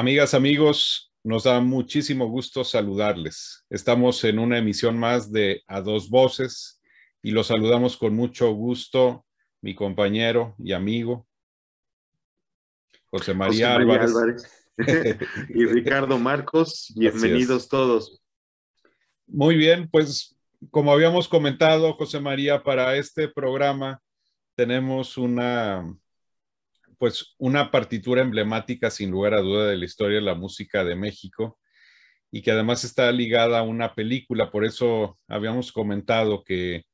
Amigas, amigos, nos da muchísimo gusto saludarles. Estamos en una emisión más de A Dos Voces y los saludamos con mucho gusto mi compañero y amigo José José María María Álvarez. Álvarez y Ricardo Marcos, Así es. bienvenidos todos. Muy bien, pues como habíamos comentado, José María, para este programa tenemos una partitura emblemática sin lugar a duda de la historia de la música de México y que además está ligada a una película. Por eso habíamos comentado que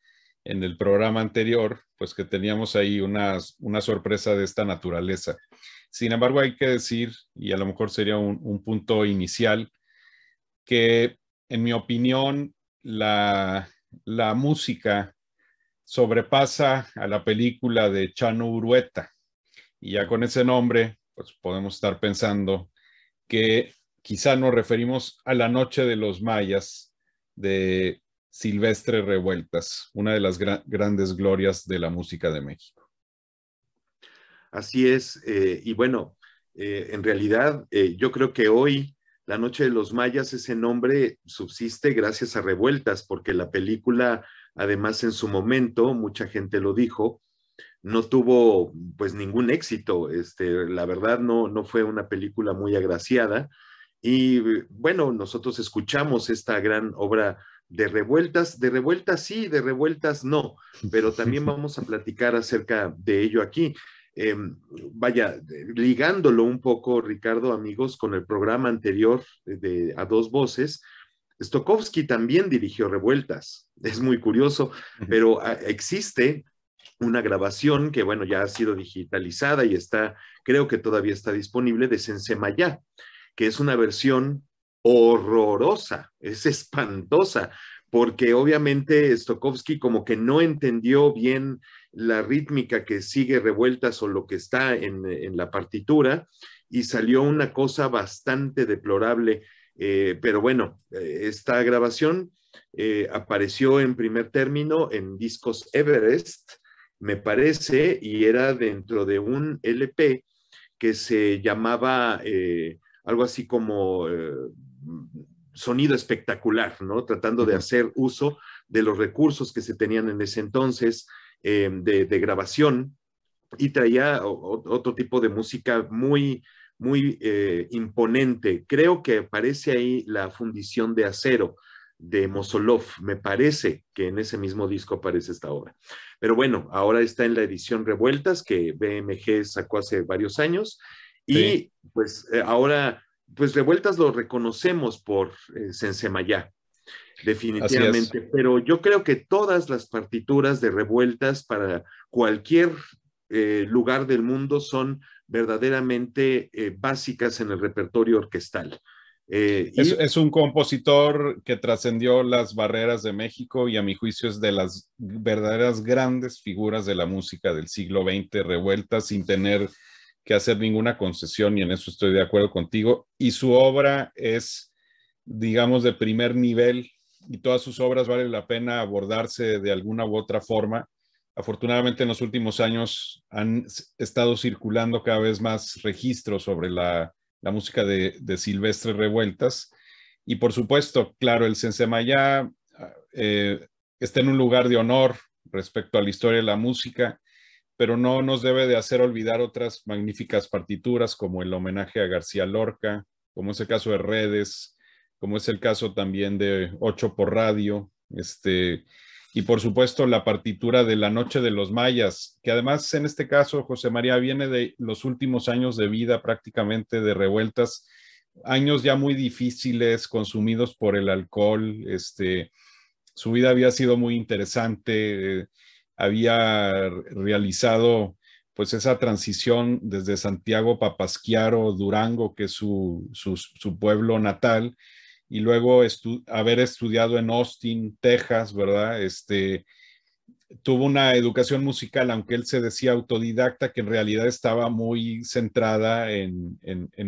en el programa anterior, pues que teníamos ahí una sorpresa de esta naturaleza. Sin embargo, hay que decir, y a lo mejor sería un punto inicial, que en mi opinión la música sobrepasa a la película de Chano Urueta. Y ya con ese nombre, pues podemos estar pensando que quizá nos referimos a La Noche de los Mayas de Silvestre Revueltas, una de las grandes glorias de la música de México. Así es, y bueno, en realidad yo creo que hoy La Noche de los Mayas, ese nombre subsiste gracias a Revueltas, porque la película, además en su momento, mucha gente lo dijo, no tuvo pues ningún éxito. La verdad no fue una película muy agraciada. Y bueno, nosotros escuchamos esta gran obra de revueltas sí, de revueltas no, pero también vamos a platicar acerca de ello aquí. Eh, Vaya, ligándolo un poco, Ricardo, amigos, con el programa anterior de A Dos Voces, Stokowski también dirigió Revueltas. Es muy curioso, pero existe una grabación que, bueno, ya ha sido digitalizada y está, creo que todavía está disponible, de Sensemayá, que es una versión horrorosa, es espantosa, porque obviamente Stokowski como que no entendió bien la rítmica que sigue Revueltas o lo que está en la partitura y salió una cosa bastante deplorable. Pero bueno, esta grabación apareció en primer término en discos Everest, me parece, y era dentro de un LP que se llamaba algo así como sonido espectacular, ¿no? Tratando de hacer uso de los recursos que se tenían en ese entonces de grabación, y traía otro tipo de música muy imponente. Creo que aparece ahí la fundición de acero de Mosolov. Me parece que en ese mismo disco aparece esta obra. Pero bueno, ahora está en la edición Revueltas que BMG sacó hace varios años, Sí, y pues ahora, pues Revueltas lo reconocemos por Sensemayá, así es. definitivamente, pero yo creo que todas las partituras de Revueltas para cualquier lugar del mundo son verdaderamente básicas en el repertorio orquestal. Y Es un compositor que trascendió las barreras de México y a mi juicio es de las verdaderas grandes figuras de la música del siglo XX, Revueltas sin tener que hacer ninguna concesión, y en eso estoy de acuerdo contigo. Y su obra es, digamos, de primer nivel, y todas sus obras vale la pena abordarse de alguna u otra forma. Afortunadamente en los últimos años han estado circulando cada vez más registros sobre la música de Silvestre Revueltas. Y por supuesto, claro, el Sensemayá está en un lugar de honor respecto a la historia de la música, pero no nos debe de hacer olvidar otras magníficas partituras como el homenaje a García Lorca, como es el caso de Redes, como es el caso también de Ocho por Radio, y por supuesto la partitura de La Noche de los Mayas, que además en este caso José María viene de los últimos años de vida prácticamente de Revueltas, años ya muy difíciles, consumidos por el alcohol. Su vida había sido muy interesante, había realizado pues esa transición desde Santiago Papasquiaro, Durango, que es su pueblo natal, y luego haber estudiado en Austin, Texas, ¿verdad? Tuvo una educación musical, aunque él se decía autodidacta, que en realidad estaba muy centrada en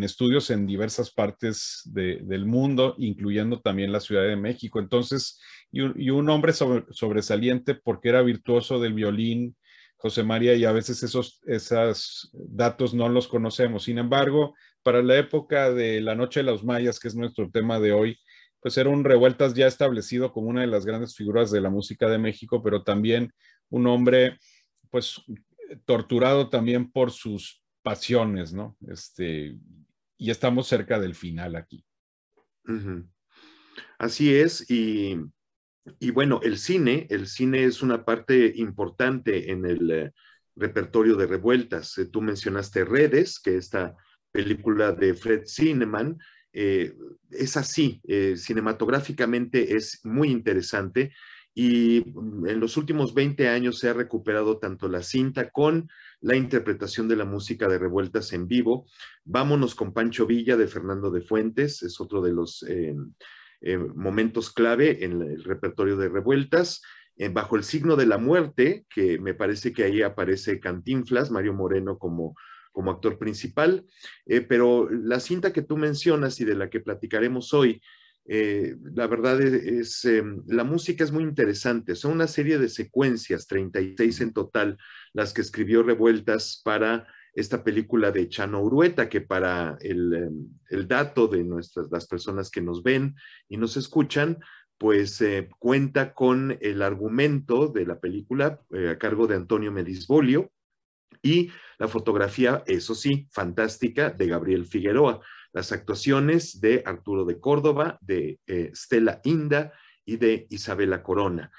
estudios en diversas partes del mundo, incluyendo también la Ciudad de México. Entonces, y un hombre sobresaliente porque era virtuoso del violín, José María, y a veces esos datos no los conocemos. Sin embargo, para la época de la Noche de los Mayas, que es nuestro tema de hoy, pues era un Revueltas ya establecido como una de las grandes figuras de la música de México, pero también un hombre, pues, torturado también por sus pasiones, ¿no? Y estamos cerca del final aquí. Ujú. Así es, y bueno, el cine es una parte importante en el repertorio de Revueltas. Tú mencionaste Redes, que esta película de Fred Zinnemann es así, cinematográficamente es muy interesante y en los últimos 20 años se ha recuperado tanto la cinta con la interpretación de la música de Revueltas en vivo. Vámonos con Pancho Villa de Fernando de Fuentes, es otro de los momentos clave en el repertorio de Revueltas. Bajo el signo de la muerte, que me parece que ahí aparece Cantinflas, Mario Moreno como actor principal, pero la cinta que tú mencionas y de la que platicaremos hoy, la verdad la música es muy interesante, son una serie de secuencias, 36 en total, las que escribió Revueltas para esta película de Chano Urueta, que para el dato de las personas que nos ven y nos escuchan, pues cuenta con el argumento de la película a cargo de Antonio Medisbolio y la fotografía, eso sí, fantástica, de Gabriel Figueroa. Las actuaciones de Arturo de Córdoba, de Stella Inda y de Isabela Corona.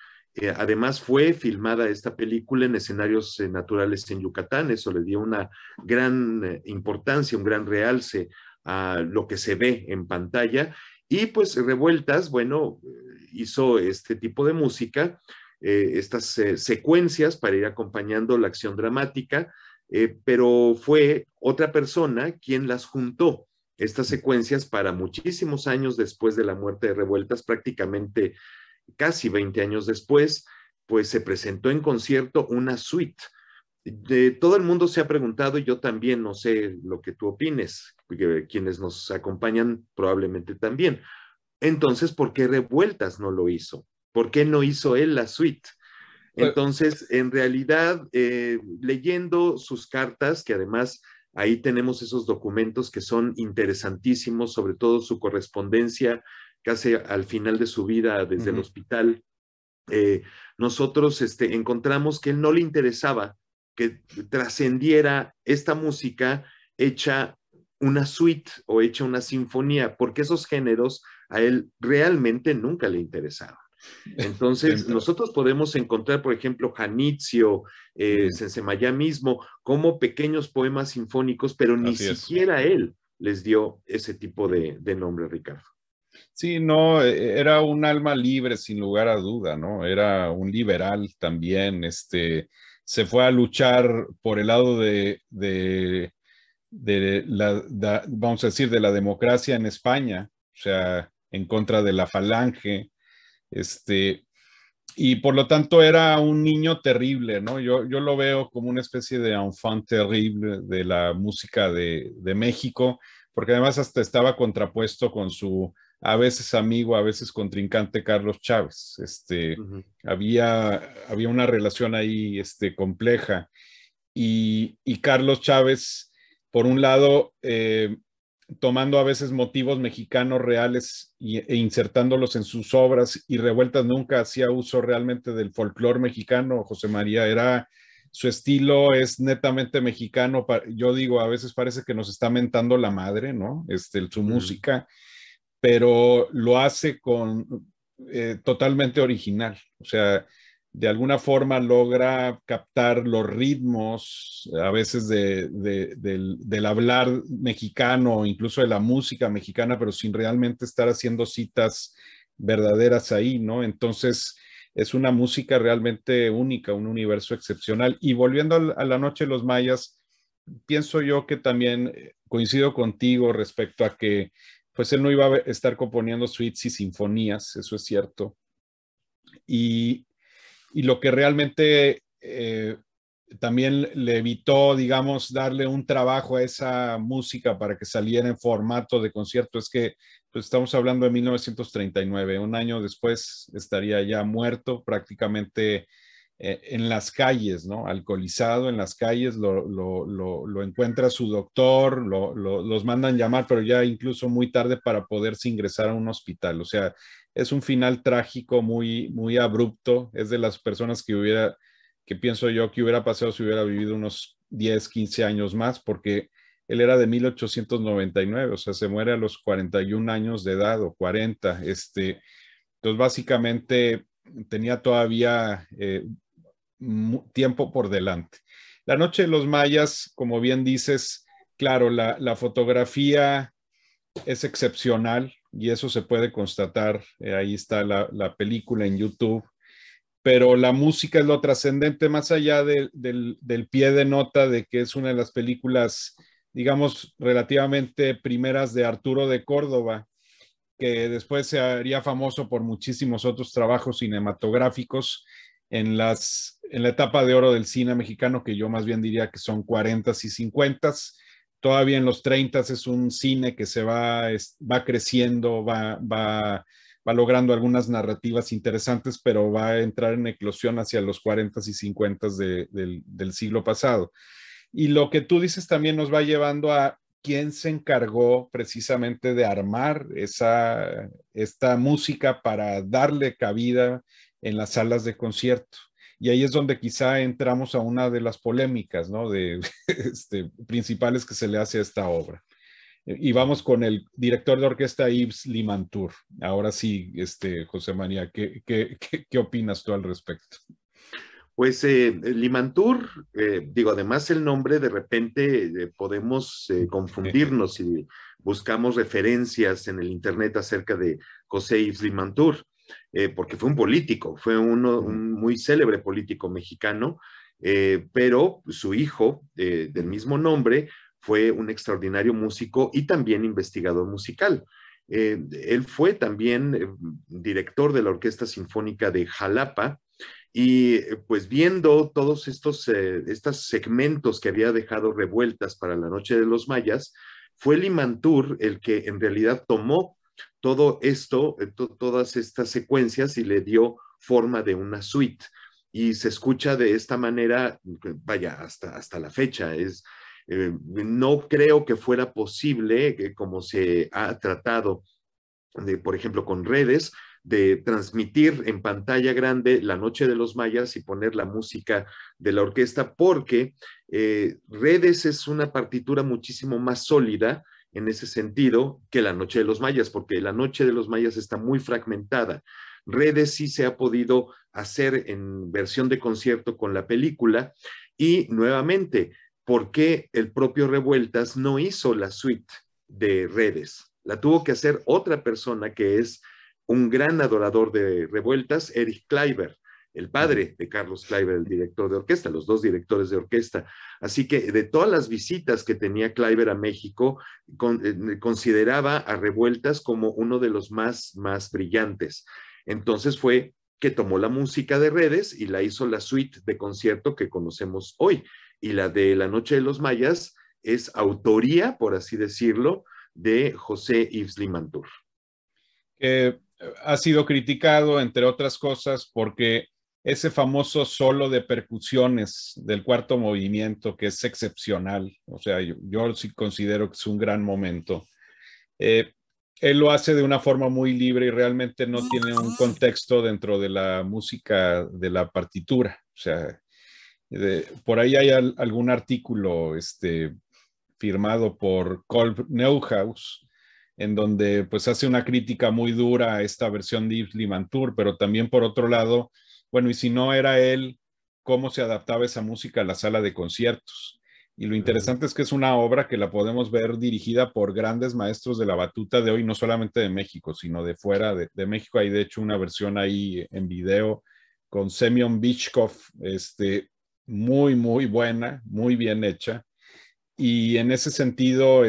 Además fue filmada esta película en escenarios naturales en Yucatán, eso le dio una gran importancia, un gran realce a lo que se ve en pantalla. Y pues Revueltas, bueno, hizo este tipo de música, estas secuencias para ir acompañando la acción dramática, pero fue otra persona quien las juntó, estas secuencias, para muchísimos años después de la muerte de Revueltas, prácticamente casi 20 años después, pues se presentó en concierto una suite. Todo el mundo se ha preguntado, y yo también, no sé lo que tú opines, quienes nos acompañan probablemente también. Entonces, ¿por qué Revueltas no lo hizo? ¿Por qué no hizo él la suite? Pues, Entonces, en realidad, leyendo sus cartas, que además ahí tenemos esos documentos que son interesantísimos, sobre todo su correspondencia casi al final de su vida desde el hospital, nosotros encontramos que él no le interesaba que trascendiera esta música hecha una suite o hecha una sinfonía, porque esos géneros a él realmente nunca le interesaron. Entonces, nosotros podemos encontrar, por ejemplo, Janitzio, Sensemayá mismo, como pequeños poemas sinfónicos, pero ni así es. siquiera él les dio ese tipo de nombre, Ricardo. Sí, no, era un alma libre sin lugar a duda, ¿no? Era un liberal también, se fue a luchar por el lado de vamos a decir, de la democracia en España, o sea, en contra de la falange, y por lo tanto era un niño terrible, ¿no? Yo lo veo como una especie de enfant terrible de la música de México, porque además hasta estaba contrapuesto con su a veces amigo, a veces contrincante Carlos Chávez. Había una relación ahí compleja y Carlos Chávez, por un lado, tomando a veces motivos mexicanos reales e insertándolos en sus obras, y Revueltas nunca hacía uso realmente del folclore mexicano. José María era, su estilo es netamente mexicano. Yo digo, a veces parece que nos está mentando la madre, ¿no? Su música, pero lo hace con totalmente original. O sea, de alguna forma logra captar los ritmos, a veces del hablar mexicano, incluso de la música mexicana, pero sin realmente estar haciendo citas verdaderas ahí, ¿no? Entonces, es una música realmente única, un universo excepcional. Y volviendo a la Noche de los Mayas, pienso yo que también coincido contigo respecto a que pues él no iba a estar componiendo suites y sinfonías, eso es cierto. Y, y lo que realmente también le evitó, digamos, darle un trabajo a esa música para que saliera en formato de concierto es que pues, estamos hablando de 1939, un año después estaría ya muerto, prácticamente en las calles, ¿no? Alcoholizado en las calles, lo encuentra su doctor, los mandan llamar, pero ya incluso muy tarde para poderse ingresar a un hospital. O sea, es un final trágico, muy, muy abrupto. Es de las personas que pienso yo que hubiera pasado si hubiera vivido unos 10, 15 años más, porque él era de 1899, o sea, se muere a los 41 años de edad o 40. Entonces, básicamente tenía todavía tiempo por delante. La noche de los mayas, como bien dices, claro, la fotografía es excepcional y eso se puede constatar. Ahí está la película en YouTube, pero la música es lo trascendente, más allá del pie de nota de que es una de las películas, digamos, relativamente primeras de Arturo de Córdoba, que después se haría famoso por muchísimos otros trabajos cinematográficos en la etapa de oro del cine mexicano, que yo más bien diría que son 40s y 50s. Todavía en los 30s es un cine que va creciendo, va logrando algunas narrativas interesantes, pero va a entrar en eclosión hacia los 40s y 50s del siglo pasado. Y lo que tú dices también nos va llevando a quién se encargó precisamente de armar esta música para darle cabida en las salas de concierto. Y ahí es donde quizá entramos a una de las polémicas, ¿no? Principales que se le hace a esta obra. Y vamos con el director de orquesta Yves Limantour. Ahora sí, José María, ¿qué opinas tú al respecto? Pues Limantour, digo, además el nombre de repente podemos confundirnos si buscamos referencias en el internet acerca de José Yves Limantour, porque fue un político, fue un muy célebre político mexicano, pero su hijo del mismo nombre fue un extraordinario músico y también investigador musical. Él fue también director de la Orquesta Sinfónica de Jalapa, y pues viendo todos estos segmentos que había dejado Revueltas para la Noche de los Mayas, fue Limantour el que en realidad tomó todo esto, todas estas secuencias y le dio forma de una suite. Y se escucha de esta manera, vaya, hasta la fecha. No creo que fuera posible, como se ha tratado por ejemplo, con redes, de transmitir en pantalla grande La Noche de los Mayas y poner la música de la orquesta, porque redes es una partitura muchísimo más sólida en ese sentido que La Noche de los Mayas, porque La Noche de los Mayas está muy fragmentada. Redes sí se ha podido hacer en versión de concierto con la película y nuevamente, ¿por qué el propio Revueltas no hizo la suite de Redes? La tuvo que hacer otra persona que es un gran adorador de Revueltas, Erich Kleiber, el padre de Carlos Kleiber, el director de orquesta, los dos directores de orquesta. Así que de todas las visitas que tenía Kleiber a México, consideraba a Revueltas como uno de los más brillantes. Entonces fue que tomó la música de Redes y la hizo la suite de concierto que conocemos hoy. Y la de La Noche de los Mayas es autoría, por así decirlo, de José Yves Limantour. Ha sido criticado, entre otras cosas, porque ese famoso solo de percusiones del cuarto movimiento, que es excepcional, o sea, yo sí considero que es un gran momento. Él lo hace de una forma muy libre y realmente no tiene un contexto dentro de la música de la partitura. O sea, por ahí hay algún artículo firmado por Kolb Neuhaus, en donde pues hace una crítica muy dura a esta versión de Yves Limantour, pero también por otro lado, bueno, y si no era él, ¿cómo se adaptaba esa música a la sala de conciertos? Y lo interesante es que es una obra que la podemos ver dirigida por grandes maestros de la batuta de hoy, no solamente de México, sino de fuera de México. Hay de hecho una versión ahí en video con Semyon Bichkov, muy, muy buena, muy bien hecha. Y en ese sentido,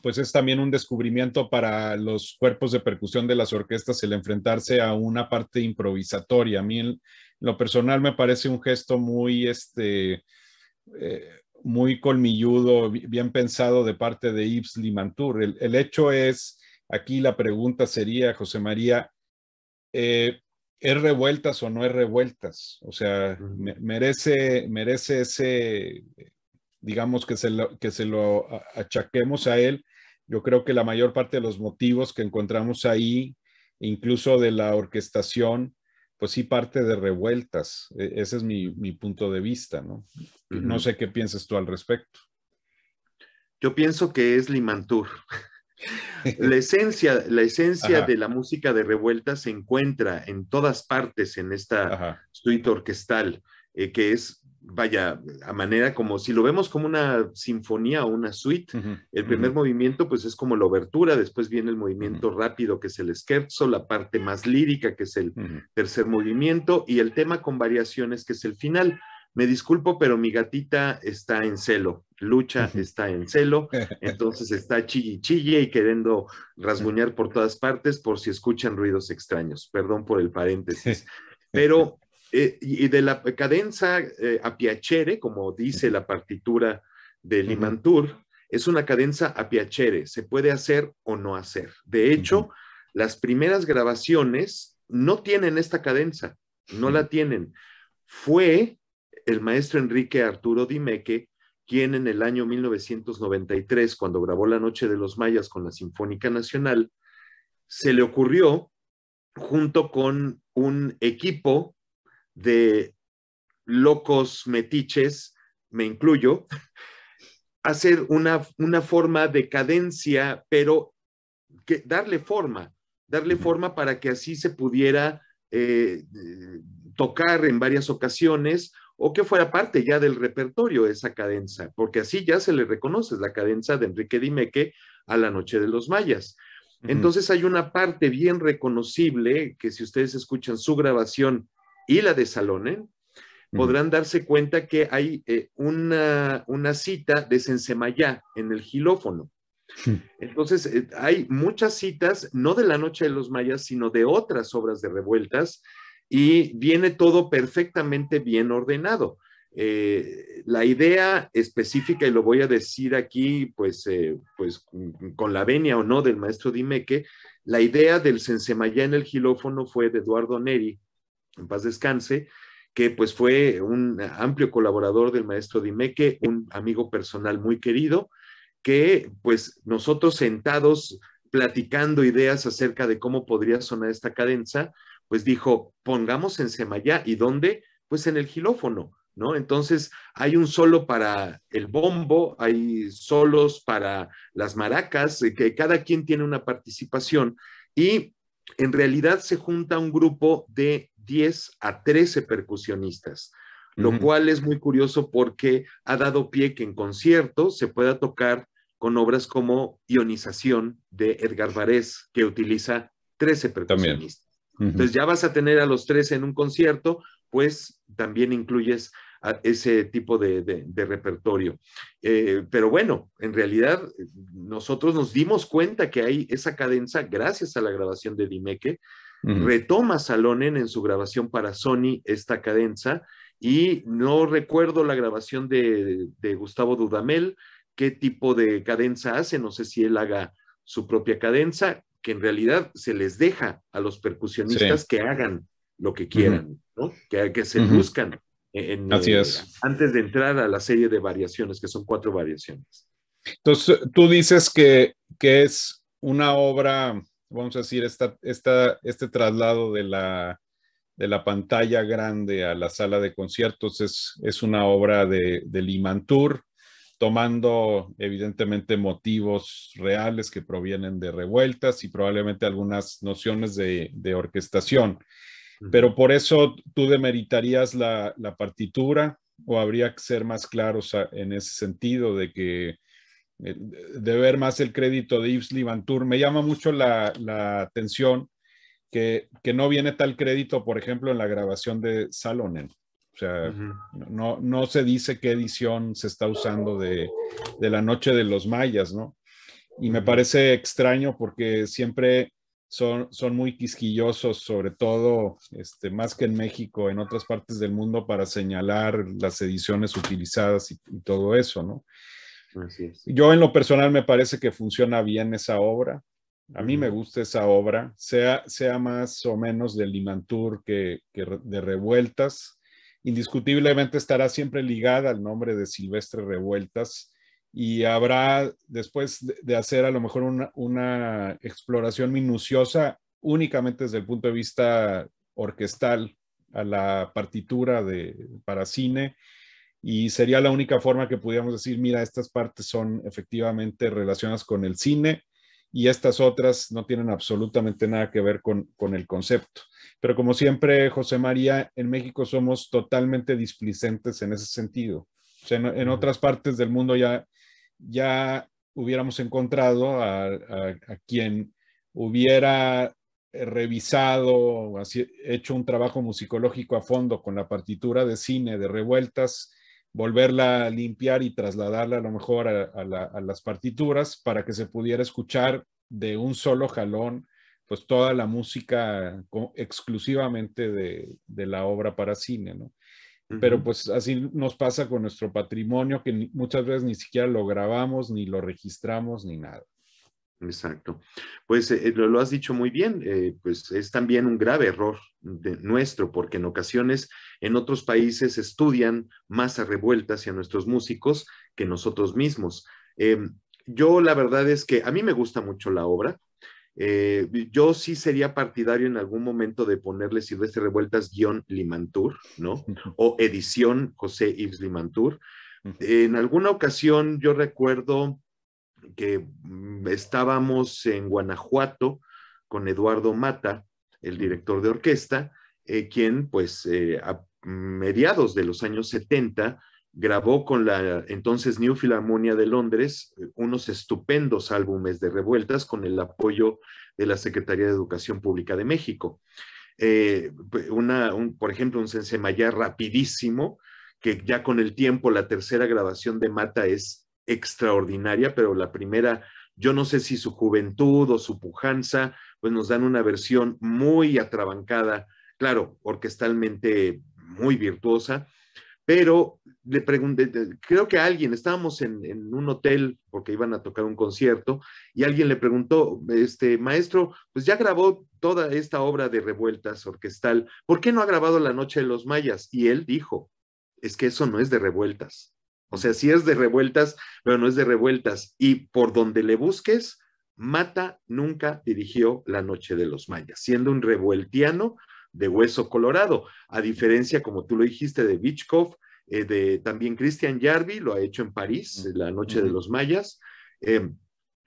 pues es también un descubrimiento para los cuerpos de percusión de las orquestas el enfrentarse a una parte improvisatoria. A mí en lo personal me parece un gesto muy colmilludo, bien pensado de parte de Yves Limantour. El hecho es, aquí la pregunta sería, José María, ¿Es revueltas o no es revueltas? O sea, Ujú. merece ese, digamos, que se lo achaquemos a él. Yo creo que la mayor parte de los motivos que encontramos ahí, incluso de la orquestación, pues sí parte de revueltas. Ese es mi punto de vista, ¿no? No Ujú. sé qué piensas tú al respecto. Yo pienso que es Limantur. La esencia Ajá, de la música de Revuelta se encuentra en todas partes en esta ajá. suite orquestal, que es, vaya, a manera como si lo vemos como una sinfonía o una suite. Uh -huh, El uh primer -huh, movimiento, pues es como la obertura, después viene el uh -huh, movimiento rápido, que es el scherzo, la parte más lírica, que es el uh -huh. tercer movimiento, y el tema con variaciones, que es el final. Me disculpo, pero mi gatita está en celo, Lucha está en celo, entonces está chille chille y queriendo rasguñar por todas partes por si escuchan ruidos extraños. Perdón por el paréntesis. Pero, y de la cadenza a piacere, como dice la partitura de Uh -huh, Limantur, es una cadenza a piacere, se puede hacer o no hacer. De uh -huh, hecho, las primeras grabaciones no tienen esta cadenza, no la tienen. Fue el maestro Enrique Arturo Dimeque quien en el año 1993, cuando grabó La Noche de los Mayas con la Sinfónica Nacional, se le ocurrió, junto con un equipo de locos metiches, me incluyo, hacer una forma de cadencia, pero que darle uh -huh, forma para que así se pudiera eh, tocar en varias ocasiones o que fuera parte ya del repertorio esa cadenza, porque así ya se le reconoce la cadenza de Enrique Dimeque a La Noche de los Mayas. uh -huh, Entonces hay una parte bien reconocible que si ustedes escuchan su grabación y la de Salonen, uh -huh. podrán darse cuenta que hay una cita de Sensemayá en el xilófono. Entonces, hay muchas citas, no de La Noche de los Mayas, sino de otras obras de Revueltas, y viene todo perfectamente bien ordenado. La idea específica, y lo voy a decir aquí, pues con la venia o no del maestro Dimeque, la idea del Sensemayá en el xilófono fue de Eduardo Neri, en paz descanse, que pues fue un amplio colaborador del maestro Dimeque, un amigo personal muy querido, que pues nosotros sentados platicando ideas acerca de cómo podría sonar esta cadenza, pues dijo, pongamos en Semayá, ¿y dónde? Pues en el xilófono, ¿no? Entonces hay un solo para el bombo, hay solos para las maracas, que cada quien tiene una participación y en realidad se junta un grupo de 10 a 13 percusionistas, Uh lo -huh. cual es muy curioso porque ha dado pie que en conciertos se pueda tocar con obras como Ionización de Edgar Varés, que utiliza 13 También. percusionistas. Uh -huh. Entonces ya vas a tener a los 13 en un concierto, pues también incluyes a ese tipo de repertorio. Pero bueno, en realidad nosotros nos dimos cuenta que hay esa cadenza gracias a la grabación de Dimeque. Uh -huh. Retoma Salonen en su grabación para Sony esta cadenza y no recuerdo la grabación de Gustavo Dudamel, qué tipo de cadenza hace, no sé si él haga su propia cadenza, que en realidad se les deja a los Sí. percusionistas que hagan lo que Uh -huh. quieran, ¿no? Que se Uh -huh. luzcan Así es. antes de entrar a la serie de variaciones, que son 4 variaciones. Entonces, tú dices que es una obra, vamos a decir, este traslado de la pantalla grande a la sala de conciertos es una obra de Limantur, tomando evidentemente motivos reales que provienen de Revueltas y probablemente algunas nociones de orquestación. Uh -huh. Pero por eso tú demeritarías la partitura o habría que ser más claros en ese sentido de que de ver más el crédito de Yves Limantur. Me llama mucho la atención que no viene tal crédito, por ejemplo, en la grabación de Salonen. O Uh sea, -huh. no se dice qué edición se está usando de La Noche de los Mayas, ¿no? Y Uh me -huh. parece extraño porque siempre son muy quisquillosos, sobre todo, más que en México, en otras partes del mundo, para señalar las ediciones utilizadas y todo eso, ¿no? Así es. Yo en lo personal me parece que funciona bien esa obra. A mí me gusta esa obra, sea más o menos de Limantur que de Revueltas. Indiscutiblemente estará siempre ligada al nombre de Silvestre Revueltas y habrá, después de hacer a lo mejor una exploración minuciosa únicamente desde el punto de vista orquestal a la partitura para cine, y sería la única forma que pudiéramos decir, mira, estas partes son efectivamente relacionadas con el cine y estas otras no tienen absolutamente nada que ver con el concepto. Pero como siempre, José María, en México somos totalmente displicentes en ese sentido. O sea, en otras partes del mundo ya hubiéramos encontrado a quien hubiera revisado, hecho un trabajo musicológico a fondo con la partitura de cine de Revueltas, volverla a limpiar y trasladarla a lo mejor a las partituras para que se pudiera escuchar de un solo jalón pues toda la música exclusivamente de la obra para cine, ¿no? Pero pues así nos pasa con nuestro patrimonio, que muchas veces ni siquiera lo grabamos, ni lo registramos, ni nada. Exacto. Pues lo has dicho muy bien, pues es también un grave error nuestro, porque en ocasiones en otros países estudian más a Revueltas y a nuestros músicos que nosotros mismos. Yo la verdad es que a mí me gusta mucho la obra. Yo sí sería partidario en algún momento de ponerle Silvestre Revueltas _Limantur, ¿no? O edición José Yves Limantur. En alguna ocasión yo recuerdo que estábamos en Guanajuato con Eduardo Mata, el director de orquesta, quien pues a mediados de los años 70 grabó con la entonces New Philharmonia de Londres unos estupendos álbumes de Revueltas con el apoyo de la Secretaría de Educación Pública de México. Por ejemplo, un Sensemayá rapidísimo, que ya con el tiempo la tercera grabación de Mata es extraordinaria, pero la primera, yo no sé si su juventud o su pujanza, pues nos dan una versión muy atrabancada, claro, orquestalmente muy virtuosa, pero le pregunté, creo que a alguien, estábamos en un hotel porque iban a tocar un concierto y alguien le preguntó, maestro, pues ya grabó toda esta obra de Revueltas orquestal, ¿por qué no ha grabado La Noche de los Mayas? Y él dijo, es que eso no es de Revueltas. O sea, sí es de Revueltas, pero no es de Revueltas. Y por donde le busques, Mata nunca dirigió La Noche de los Mayas, siendo un revueltiano de hueso colorado, a diferencia, como tú lo dijiste, de Bichkov, también Christian Jarvi lo ha hecho en París, La Noche de los Mayas,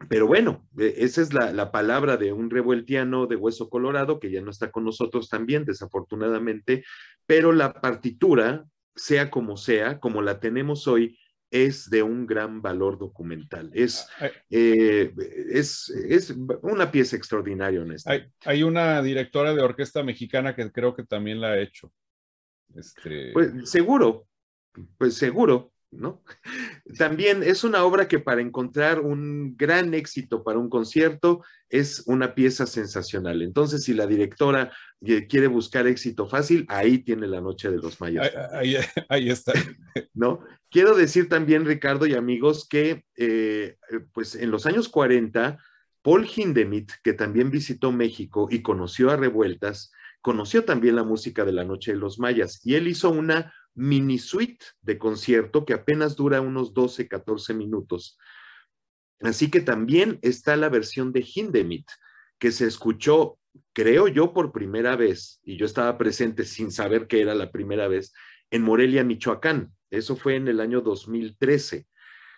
pero bueno, esa es la palabra de un revueltiano de hueso colorado que ya no está con nosotros también, desafortunadamente, pero la partitura, sea, como la tenemos hoy, es de un gran valor documental. Es una pieza extraordinaria, honestamente. Hay una directora de orquesta mexicana que creo que también la ha hecho. Pues seguro, ¿no? También es una obra que para encontrar un gran éxito para un concierto es una pieza sensacional. Entonces, si la directora quiere buscar éxito fácil, ahí tiene La Noche de los Mayas. Ahí está. ¿No? Quiero decir también, Ricardo y amigos, que pues en los años 40, Paul Hindemith, que también visitó México y conoció a Revueltas, conoció también la música de La Noche de los Mayas y él hizo una mini suite de concierto que apenas dura unos 12, 14 minutos. Así que también está la versión de Hindemith, que se escuchó, creo yo, por primera vez, y yo estaba presente sin saber que era la primera vez, en Morelia, Michoacán. Eso fue en el año 2013.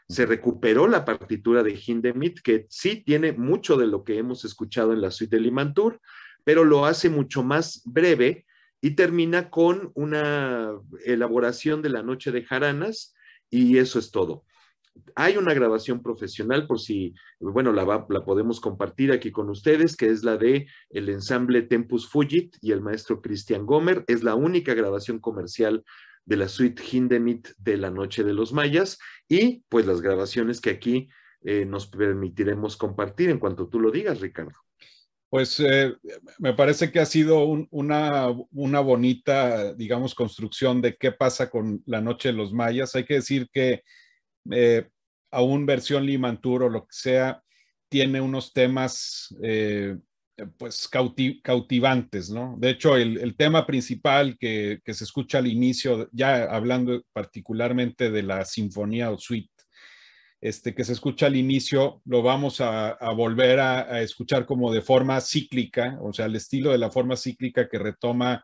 Se recuperó la partitura de Hindemith, que sí tiene mucho de lo que hemos escuchado en la suite de Limantur, pero lo hace mucho más breve y termina con una elaboración de La Noche de Jaranas y eso es todo. Hay una grabación profesional, por si, bueno, la podemos compartir aquí con ustedes, que es la de el ensamble Tempus Fugit y el maestro Christian Gomer. Es la única grabación comercial de la suite Hindemith de La Noche de los Mayas y pues las grabaciones que aquí nos permitiremos compartir en cuanto tú lo digas, Ricardo. Pues me parece que ha sido una bonita, digamos, construcción de qué pasa con La Noche de los Mayas. Hay que decir que aún versión Limantur o lo que sea, tiene unos temas pues cautivantes, ¿no? De hecho, el tema principal que se escucha al inicio, ya hablando particularmente de la sinfonía o suite, que se escucha al inicio, lo vamos a volver a escuchar como de forma cíclica, o sea, el estilo de la forma cíclica que retoma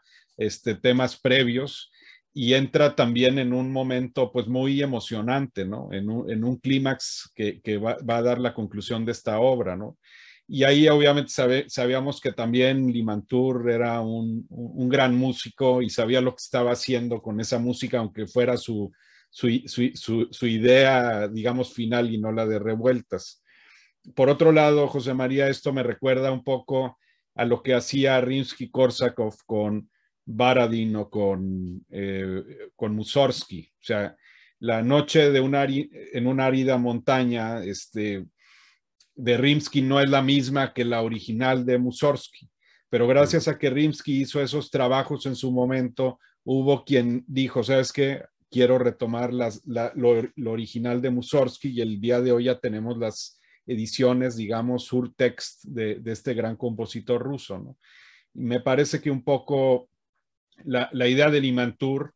temas previos y entra también en un momento pues muy emocionante, ¿no? En un clímax que va a dar la conclusión de esta obra, ¿no? Y ahí obviamente sabíamos que también Limantur era un gran músico y sabía lo que estaba haciendo con esa música, aunque fuera su idea, digamos, final y no la de Revueltas. Por otro lado, José María, esto me recuerda un poco a lo que hacía Rimsky-Korsakov con Baradin o con Mussorgsky. O sea, la noche en una árida montaña de Rimsky no es la misma que la original de Mussorgsky, pero gracias a que Rimsky hizo esos trabajos en su momento, hubo quien dijo, ¿sabes qué? Quiero retomar lo original de Mussorgsky y el día de hoy ya tenemos las ediciones, digamos, surtext de este gran compositor ruso, ¿no? Y me parece que un poco la idea del Limantur,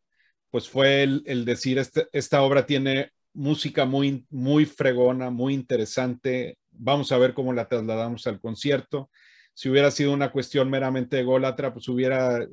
pues fue el decir, esta obra tiene música muy, muy fregona, muy interesante, vamos a ver cómo la trasladamos al concierto. Si hubiera sido una cuestión meramente ególatra, pues hubiera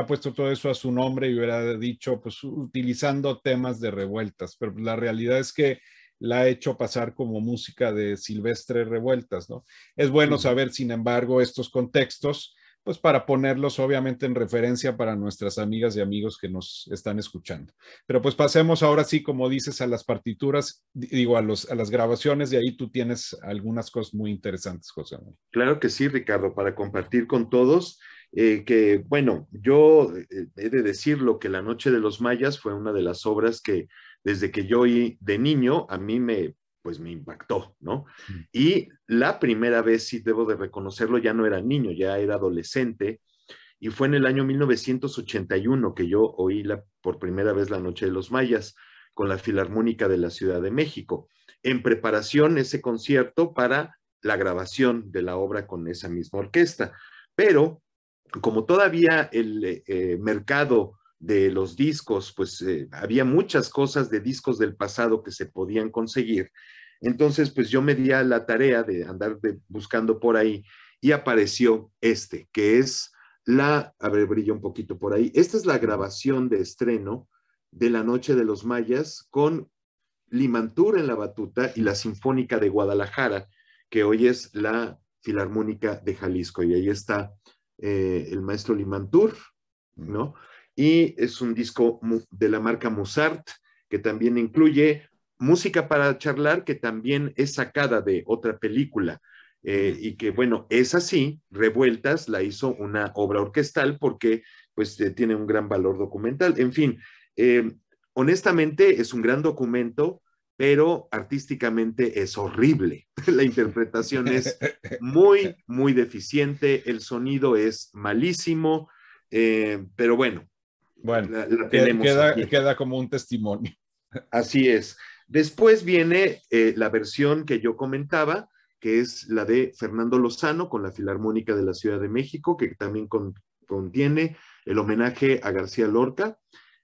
puesto todo eso a su nombre y hubiera dicho, pues utilizando temas de Revueltas, pero la realidad es que la ha hecho pasar como música de Silvestre Revueltas, ¿no? Es bueno saber, sin embargo, estos contextos, pues para ponerlos obviamente en referencia para nuestras amigas y amigos que nos están escuchando. Pero pues pasemos ahora sí, como dices, a las partituras, digo, a las grabaciones, y ahí tú tienes algunas cosas muy interesantes, José. Claro que sí, Ricardo, para compartir con todos, que bueno, yo he de decirlo que La Noche de los Mayas fue una de las obras que desde que yo oí de niño a mí pues me impactó, ¿no? Y la primera vez, sí debo de reconocerlo, ya no era niño, ya era adolescente, y fue en el año 1981 que yo oí por primera vez La Noche de los Mayas con la Filarmónica de la Ciudad de México, en preparación ese concierto para la grabación de la obra con esa misma orquesta. Pero como todavía el mercado de los discos, pues había muchas cosas de discos del pasado que se podían conseguir, entonces pues yo me di a la tarea de andar buscando por ahí y apareció que es a ver, brilla un poquito por ahí, esta es la grabación de estreno de La Noche de los Mayas con Limantur en la batuta y la Sinfónica de Guadalajara, que hoy es la Filarmónica de Jalisco, y ahí está el maestro Limantur, ¿no? Y es un disco de la marca Mozart, que también incluye música para charlar, que también es sacada de otra película, y que, bueno, es así, Revueltas la hizo una obra orquestal porque, pues, tiene un gran valor documental. En fin, honestamente es un gran documento, pero artísticamente es horrible. La interpretación es muy, muy deficiente, el sonido es malísimo, pero bueno, la tenemos aquí. Queda como un testimonio. Así es. Después viene la versión que yo comentaba, que es la de Fernando Lozano con la Filarmónica de la Ciudad de México, que también contiene el homenaje a García Lorca.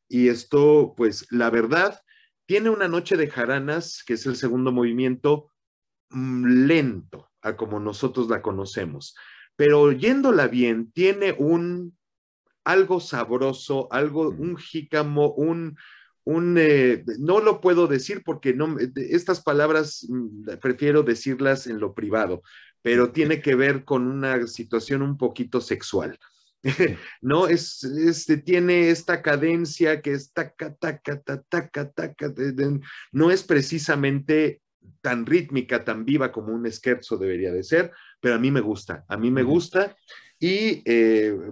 Y esto, pues, la verdad, tiene una noche de jaranas, que es el segundo movimiento, lento, a como nosotros la conocemos. Pero oyéndola bien, tiene algo sabroso, un jícamo, no lo puedo decir porque no, estas palabras prefiero decirlas en lo privado, pero tiene que ver con una situación un poquito sexual. No, tiene esta cadencia que es taca, taca, taca, taca, no es precisamente tan rítmica, tan viva como un scherzo debería de ser, pero a mí me gusta, y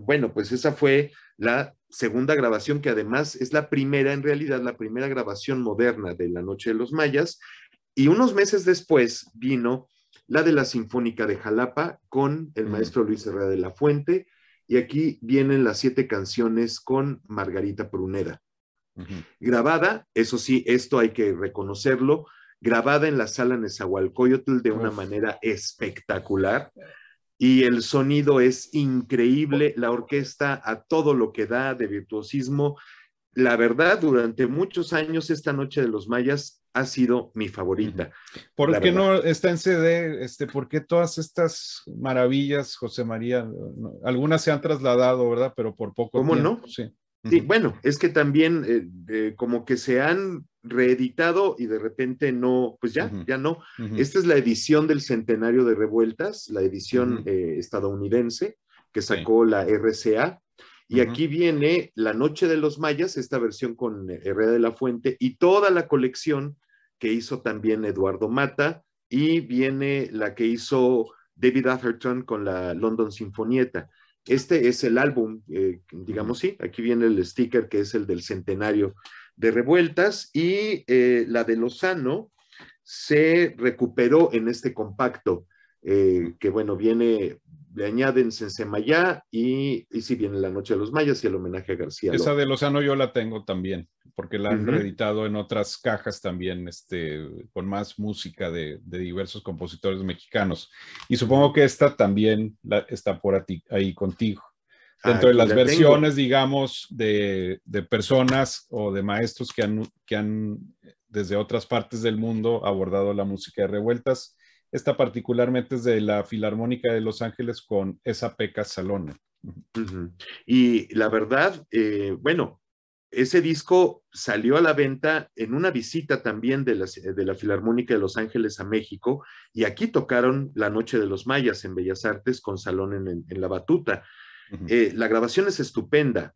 bueno, pues esa fue la segunda grabación, que además es la primera, en realidad, la primera grabación moderna de La Noche de los Mayas, y unos meses después vino la de la Sinfónica de Jalapa con el maestro Luis Herrera de la Fuente, y aquí vienen las 7 canciones con Margarita Pruneda. Grabada, eso sí, esto hay que reconocerlo, grabada en la sala Nezahualcóyotl de una manera espectacular. Y el sonido es increíble, la orquesta a todo lo que da de virtuosismo. La verdad, durante muchos años esta Noche de los Mayas ha sido mi favorita. ¿Por qué no está en CD? ¿Por qué todas estas maravillas, José María? Algunas se han trasladado, ¿verdad? Pero por poco ¿Cómo tiempo, no? sí. Sí, bueno, es que también como que se han reeditado y de repente no, pues ya, ya no. Esta es la edición del centenario de Revueltas, la edición estadounidense que sacó la RCA. Y aquí viene La Noche de los Mayas, esta versión con Herrera de la Fuente y toda la colección que hizo también Eduardo Mata, y viene la que hizo David Atherton con la London Sinfonietta. Este es el álbum, digamos, sí, aquí viene el sticker que es el del centenario de Revueltas, y la de Lozano se recuperó en este compacto, que bueno, viene, le añaden Sensemayá y sí viene La Noche de los Mayas y el homenaje a García Esa Lorca. de Lozano yo la tengo también, porque la han reeditado en otras cajas también, con más música de diversos compositores mexicanos. Y supongo que esta también está por ahí contigo. Dentro de las versiones, digamos, de personas o de maestros que han desde otras partes del mundo abordado la música de Revueltas, esta particularmente es de la Filarmónica de Los Ángeles con Esa-Pekka Salonen. Y la verdad, bueno, ese disco salió a la venta en una visita también de la Filarmónica de Los Ángeles a México, y aquí tocaron La Noche de los Mayas en Bellas Artes con Salón en la Batuta. La grabación es estupenda,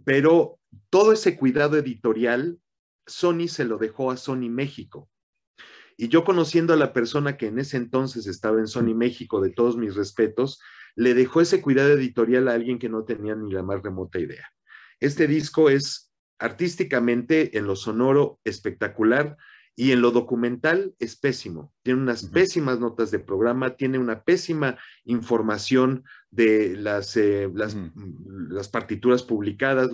pero todo ese cuidado editorial, Sony se lo dejó a Sony México. Y yo, conociendo a la persona que en ese entonces estaba en Sony México, de todos mis respetos, le dejó ese cuidado editorial a alguien que no tenía ni la más remota idea. Este disco es artísticamente, en lo sonoro, espectacular, y en lo documental es pésimo. Tiene unas pésimas notas de programa, tiene una pésima información de las partituras publicadas,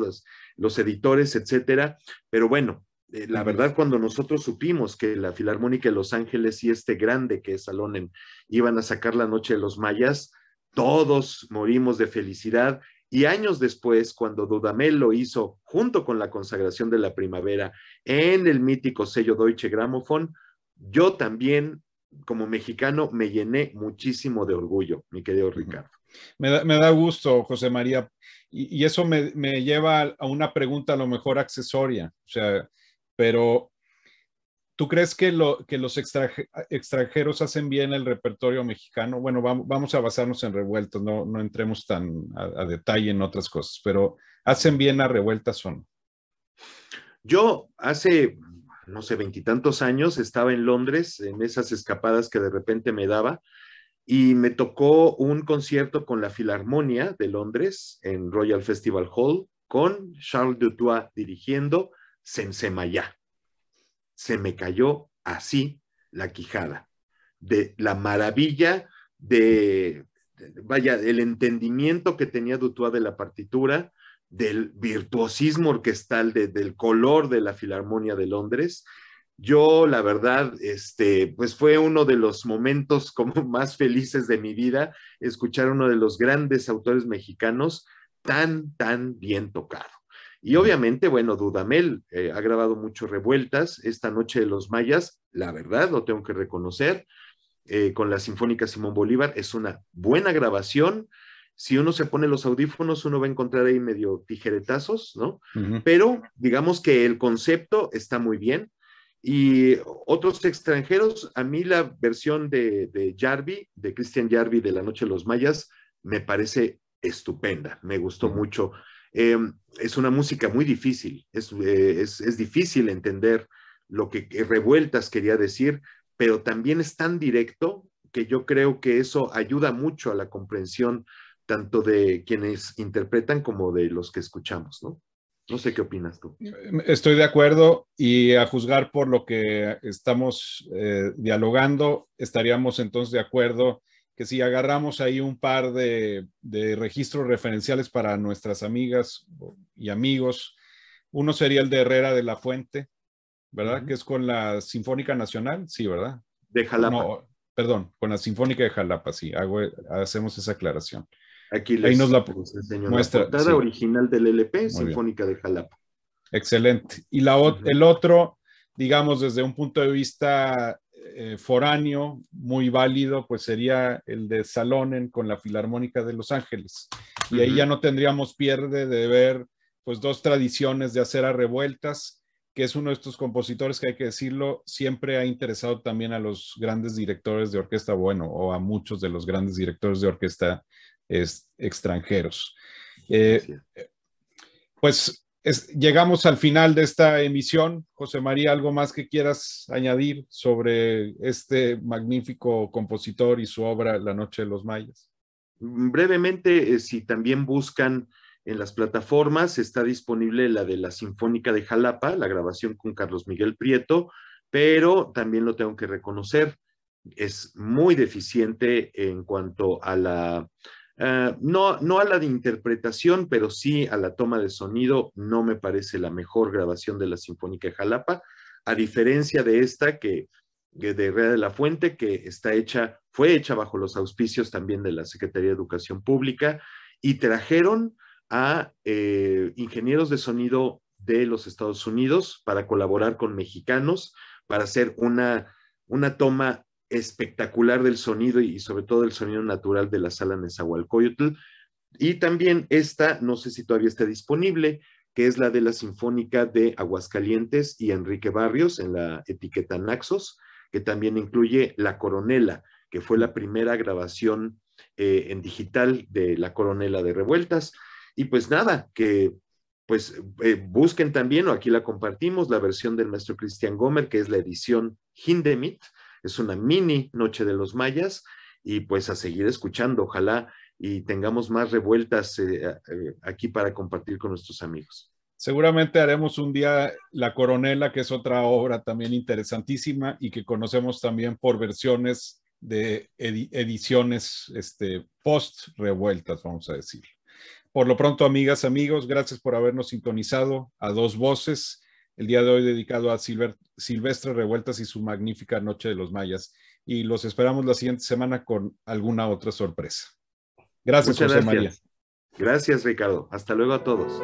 los editores, etcétera. Pero bueno, la verdad, cuando nosotros supimos que la Filarmónica de Los Ángeles y este grande que es Salonen iban a sacar La Noche de los Mayas, todos morimos de felicidad. Y años después, cuando Dudamel lo hizo junto con la Consagración de la Primavera en el mítico sello Deutsche Grammophon, yo también, como mexicano, me llené muchísimo de orgullo, mi querido Ricardo. Me da gusto, José María, y eso me lleva a una pregunta a lo mejor accesoria, o sea, pero ¿tú crees que los extranjeros hacen bien el repertorio mexicano? Bueno, vamos a basarnos en Revueltas, no entremos tan a detalle en otras cosas, pero ¿hacen bien a Revueltas o no? Yo hace, no sé, 20 y tantos años estaba en Londres, en esas escapadas que de repente me daba, y me tocó un concierto con la Filarmonia de Londres en Royal Festival Hall, con Charles Dutoit dirigiendo Sensemayá. Se me cayó así la quijada de la maravilla vaya, el entendimiento que tenía Dutoit de la partitura, del virtuosismo orquestal, del color de la Filarmonia de Londres. Yo, la verdad, pues fue uno de los momentos como más felices de mi vida, escuchar uno de los grandes autores mexicanos tan bien tocado. Y obviamente, bueno, Dudamel ha grabado mucho Revueltas. Esta Noche de los Mayas, la verdad, lo tengo que reconocer, con la Sinfónica Simón Bolívar, es una buena grabación. Si uno se pone los audífonos, uno va a encontrar ahí medio tijeretazos, ¿no? Pero digamos que el concepto está muy bien. Y otros extranjeros, a mí la versión de Jarvi, de Cristian Jarvi, de La Noche de los Mayas, me parece estupenda, me gustó mucho. Es una música muy difícil, es difícil entender lo que Revueltas quería decir, pero también es tan directo que yo creo que eso ayuda mucho a la comprensión tanto de quienes interpretan como de los que escuchamos, ¿no? No sé qué opinas tú. Estoy de acuerdo, y a juzgar por lo que estamos dialogando, estaríamos entonces de acuerdo que si agarramos ahí un par de registros referenciales para nuestras amigas y amigos, uno sería el de Herrera de la Fuente, ¿verdad? Que es con la Sinfónica Nacional, sí, ¿verdad? De Jalapa. No, perdón, con la Sinfónica de Jalapa, sí, hacemos esa aclaración. Aquí Ahí nos la les enseño la muestra, portada sí, original del LP, muy bien. Sinfónica de Jalapa. Excelente. Y el otro, digamos, desde un punto de vista foráneo, muy válido, pues sería el de Salonen con la Filarmónica de Los Ángeles. Y ahí ya no tendríamos pierde de ver, pues, dos tradiciones de hacer a revueltas, que es uno de estos compositores que, hay que decirlo, siempre ha interesado también a los grandes directores de orquesta, bueno, o a muchos de los grandes directores de orquesta extranjeros. Pues llegamos al final de esta emisión. José María, ¿algo más que quieras añadir sobre este magnífico compositor y su obra La Noche de los Mayas? Brevemente, si también buscan en las plataformas, está disponible la de la Sinfónica de Jalapa, la grabación con Carlos Miguel Prieto, pero también lo tengo que reconocer, es muy deficiente en cuanto a la no a la de interpretación, pero sí a la toma de sonido. No me parece la mejor grabación de la Sinfónica de Jalapa, a diferencia de esta que de Herrera de la Fuente, que fue hecha bajo los auspicios también de la Secretaría de Educación Pública, y trajeron a ingenieros de sonido de los Estados Unidos para colaborar con mexicanos, para hacer una toma espectacular del sonido y sobre todo el sonido natural de la sala Nezahualcóyotl. Y también esta, no sé si todavía está disponible, que es la de la Sinfónica de Aguascalientes y Enrique Barrios en la etiqueta Naxos, que también incluye La Coronela, que fue la primera grabación en digital de La Coronela de Revueltas. Y pues nada, que pues busquen también, o aquí la compartimos, la versión del maestro Cristian Gomer, que es la edición Hindemith, es una mini Noche de los Mayas, y pues a seguir escuchando, ojalá y tengamos más revueltas aquí para compartir con nuestros amigos. Seguramente haremos un día La Coronela, que es otra obra también interesantísima y que conocemos también por versiones de ediciones post revueltas, vamos a decir. Por lo pronto, amigas, amigos, gracias por habernos sintonizado a Dos Voces, el día de hoy dedicado a Silvestre Revueltas y su magnífica Noche de los Mayas. Y los esperamos la siguiente semana con alguna otra sorpresa. Gracias, Muchas José María. gracias. Gracias, Ricardo. Hasta luego a todos.